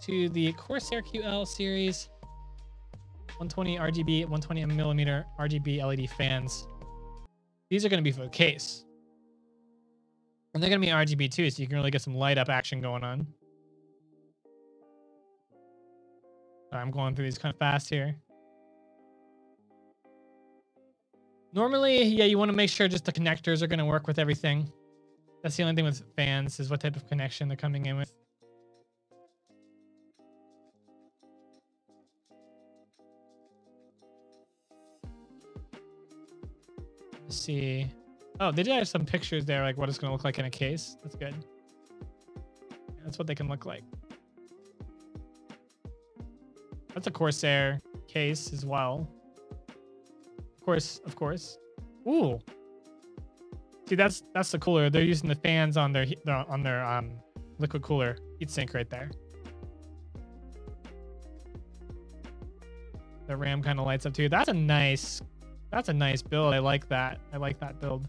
to the Corsair QL series. 120 RGB, 120 millimeter RGB LED fans. These are going to be for the case. And they're going to be RGB too, so you can really get some light up action going on. I'm going through these kind of fast here. Normally, yeah, you want to make sure just the connectors are going to work with everything. That's the only thing with fans, is what type of connection they're coming in with. Let's see. Oh, they did have some pictures there, like what it's going to look like in a case. That's good. That's what they can look like. That's a Corsair case as well. Of course. Ooh. See, that's the cooler. They're using the fans on their liquid cooler heatsink right there. The RAM kind of lights up too. That's a nice build. I like that. I like that build.